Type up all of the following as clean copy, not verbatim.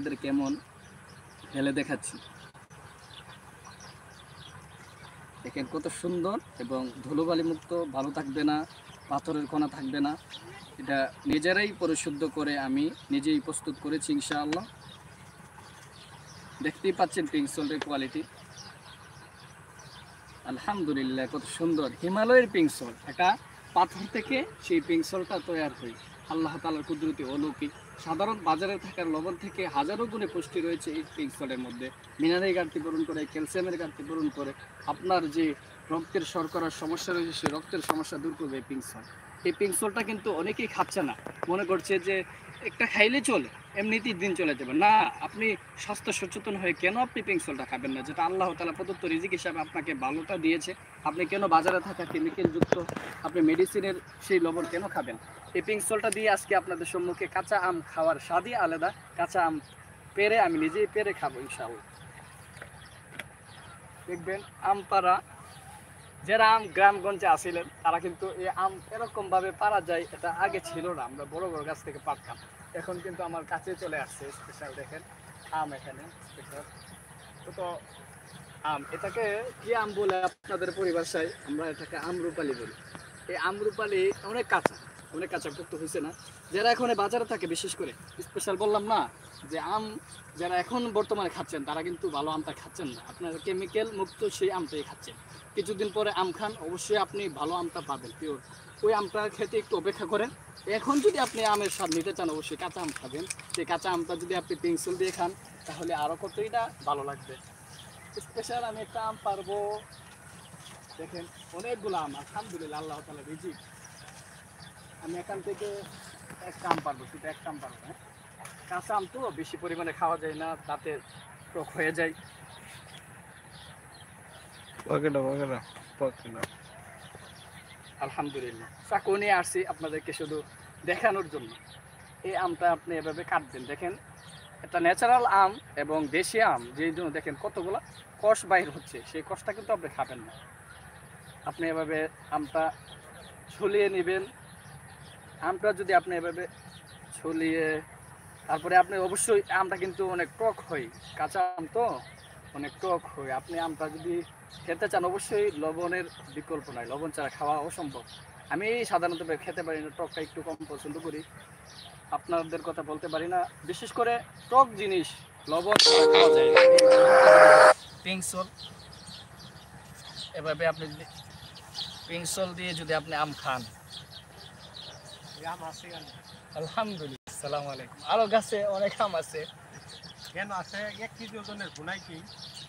আপনাদের কেমন ফেলে দেখাচ্ছি। দেখেন কত সুন্দর এবং ধুলোবালি মুক্ত, ভালো থাকবে না, পাথরের কণা থাকবে না। এটা নিজেরাই পরিশুদ্ধ করে আমি নিজেই প্রস্তুত করেছি ইনশাআল্লাহ। দেখতেই পাচ্ছেন পিঙ্ক সল্টের কোয়ালিটি, আলহামদুলিল্লাহ কত সুন্দর। হিমালয়ের পিঙ্ক সল্ট, একটা পাথর থেকে সেই পিঙ্ক সল্টটা তৈরি হয়। আল্লাহ তাআলার কুদরতি অলৌকিক। সাধারণ বাজারে থাকার লবণ থেকে হাজারো গুণে পুষ্টি রয়েছে এই পিঙ্ক সল্টের মধ্যে। মিনারেল ঘাটতি পূরণ করে, ক্যালসিয়ামের ঘাটতি পূরণ করে, আপনার যে রক্তের শর্করার সমস্যা রয়েছে সেই রক্তের সমস্যা দূর করবে এই পিঙ্ক সল্ট। এই পিঙ্ক সল্টটা কিন্তু অনেকেই খাচ্ছে না, মনে করছে যে একটা খাইলে চলে, এমনিতেই দিন চলে যাবে না। আপনি স্বাস্থ্য সচেতন হয়ে কেন আপনি পিঙ্ক সল্টটা খাবেন না, যেটা আল্লাহ তাআলা প্রদত্ত রিজিক হিসাবে আপনাকে ভালোটা দিয়েছে। আপনি কেন বাজারে থাকা কেমিক্যালযুক্ত আপনি মেডিসিনের সেই লবণ কেন খাবেন? এই পিঙ্ক সল্টটা দিয়ে আজকে আপনাদের সম্মুখে কাঁচা আম খাওয়ার স্বাদই আলাদা। কাঁচা আম পেরে আমি নিজেই পেরে খাবো ইনশাআল্লাহ। দেখবেন আম পাড়া যারা আম গ্রামগঞ্জে আসিলেন তারা কিন্তু এই আম এরকমভাবে পারা যায় এটা আগে ছিল না। আমরা বড় বড় গাছ থেকে পারতাম, এখন কিন্তু আমার কাছে চলে আসছে স্পেশাল। দেখেন আম এখানে স্পেশাল তো আম, এটাকে কি আম বলে আপনাদের পরিভাষায়? আমরা এটাকে আমরুপালি বলি। এই আমরুপালি অনেক কাঁচা, অনেক কাঁচা পোক্ত হয়েছে না। যারা এখন বাজারে থাকে বিশেষ করে স্পেশাল বললাম না যে আম যারা এখন বর্তমানে খাচ্ছেন তারা কিন্তু ভালো আমটা খাচ্ছেন না, আপনারা কেমিক্যাল মুক্ত সেই আমটাই খাচ্ছেন। কিছুদিন পরে আম খান, অবশ্যই আপনি ভালো আমটা পাবেন পিওর। ওই আমটা খেতে একটু অপেক্ষা করেন। এখন যদি আপনি আমের স্বাদ নিতে চান অবশ্যই কাঁচা আম খাবেন। সেই কাঁচা আমটা যদি আপনি পিঙ্ক সল্ট দিয়ে খান তাহলে আরও কতই না ভালো লাগবে। স্পেশাল আমি একটা আম পারবো। দেখেন অনেকগুলো আম, আলহামদুলিল্লাহ আল্লাহ তাআলা রিজিক। আমি এখান থেকে একটা আম পারবো, শুধু একটা আম পারবো। হ্যাঁ, কাঁচা আম তো বেশি পরিমাণে খাওয়া যায় না, তাতে টক হয়ে যায়। আলহামদুলিল্লাহ চাকু নিয়ে আসছি আপনাদেরকে শুধু দেখানোর জন্য। এই আমটা আপনি এভাবে কাটবেন। দেখেন একটা ন্যাচারাল আম এবং দেশি আম, যেই জন্য দেখেন কতগুলো কষ বাইর হচ্ছে, সেই কষটা কিন্তু আপনি খাবেন না। আপনি এভাবে আমটা ছুলিয়ে নেবেন। আমটা যদি আপনি এভাবে ছুলিয়ে তারপরে আপনি অবশ্যই আমটা কিন্তু অনেক টক হয়, কাঁচা আম তো অনেক টক হয়। আপনি আমটা যদি খেতে চান অবশ্যই লবণের বিকল্প নাই, লবণ ছাড়া খাওয়া অসম্ভব। আমি সাধারণত খেতে পারি না, টকটা একটু কম পছন্দ করি। আপনাদের কথা বলতে পারি না, বিশেষ করে টক জিনিস লবণ ছাড়া খাওয়া যায় না। পিঙ্ক সল্ট এভাবে আপনি যদি পিঙ্ক সল্ট দিয়ে যদি আপনি আম খান, আলহামদুলিল্লাহ। আসসালামু আলাইকুম। আরো গাছে অনেক আম আছে। কেন আছে 1 কেজি ওজনের গুনাই কি?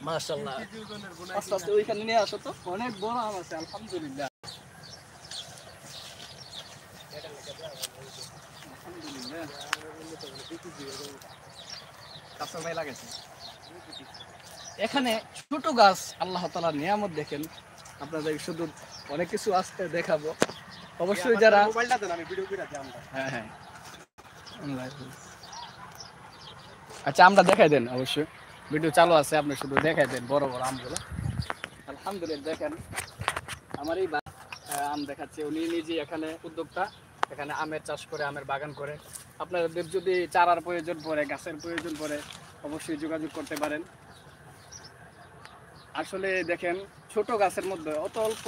মাশাআল্লাহ। 3 কেজি ওজনের গুনাই আস্তে আস্তে ওইখানে নিয়ে আসো তো, অনেক বড় আম আছে আলহামদুলিল্লাহ। আলহামদুলিল্লাহ কাঁচা লাগাইছে। এখানে ছোট গাছ, আল্লাহ তাআলার নিয়ামত দেখেন। আপনাদের শুধু অনেক কিছু আসতে দেখাবো অবশ্যই। যারা মোবাইলটা দেন, আমি ভিডিও করে দিই আমরা। হ্যাঁ হ্যাঁ আচ্ছা আমরা দেখাই দেন, অবশ্যই ভিডিও চালু আছে, আপনি শুধু দেখাই দেন বড় বড় আমগুলো। আলহামদুলিল্লাহ দেখেন আমার এই আম দেখাচ্ছে, উনি নিজে এখানে উদ্যোক্তা, এখানে আমের চাষ করে, আমের বাগান করে। আপনাদের যদি চারার প্রয়োজন পড়ে, গাছের প্রয়োজন পড়ে অবশ্যই যোগাযোগ করতে পারেন। আসলে দেখেন ছোট গাছের মধ্যে অত অল্প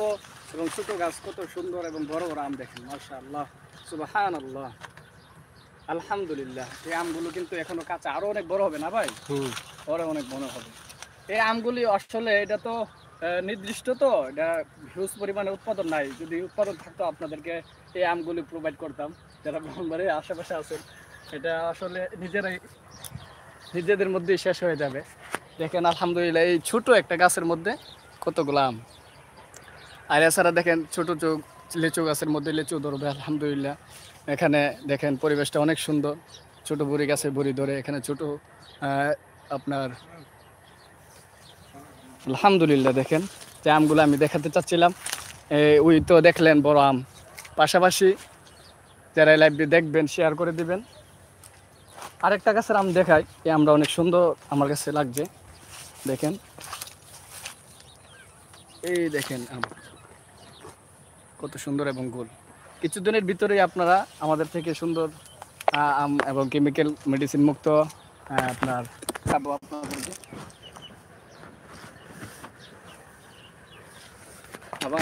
এবং ছোট গাছ কত সুন্দর এবং বড় বড় আম দেখেন, মাশাআল্লাহ সুবহানাল্লাহ আলহামদুলিল্লাহ। এই আমগুলো কিন্তু এখনো কাঁচা, আরো অনেক বড় হবে না ভাই? পরে অনেক বড় হবে এই আমগুলি। আসলে এটা তো নির্দিষ্ট, তো এটা হিউজ পরিমাণে উৎপাদন নাই। যদি উৎপাদন থাকতো আপনাদেরকে এই আমগুলি প্রোভাইড করতাম, যারা ব্রাহ্মণবাড়ির আশেপাশে আছেন। এটা আসলে নিজেদের মধ্যেই শেষ হয়ে যাবে। দেখেন আলহামদুলিল্লাহ এই ছোট একটা গাছের মধ্যে কতগুলো আম। আর এছাড়া দেখেন ছোট ছোট লিচু গাছের মধ্যে লিচু ধরবে আলহামদুলিল্লাহ। এখানে দেখেন পরিবেশটা অনেক সুন্দর, ছোট বড়ি গাছে বড়ি ধরে, এখানে ছোট আপনার আলহামদুলিল্লাহ। দেখেন যে আমগুলো আমি দেখাতে চাচ্ছিলাম, ওই তো দেখলেন বড় আম। পাশাপাশি যারা লাইভটি দেখবেন শেয়ার করে দিবেন। আরেকটা গাছের আম দেখাই, এই আমটা অনেক সুন্দর আমার কাছে লাগছে। দেখেন এই দেখেন আম কত সুন্দর এবং গোল। কিছুদিনের ভিতরেই আপনারা আমাদের থেকে সুন্দর আম এবং কেমিক্যাল মেডিসিন মুক্ত আপনার খাবো আপনাদেরকে। খাবা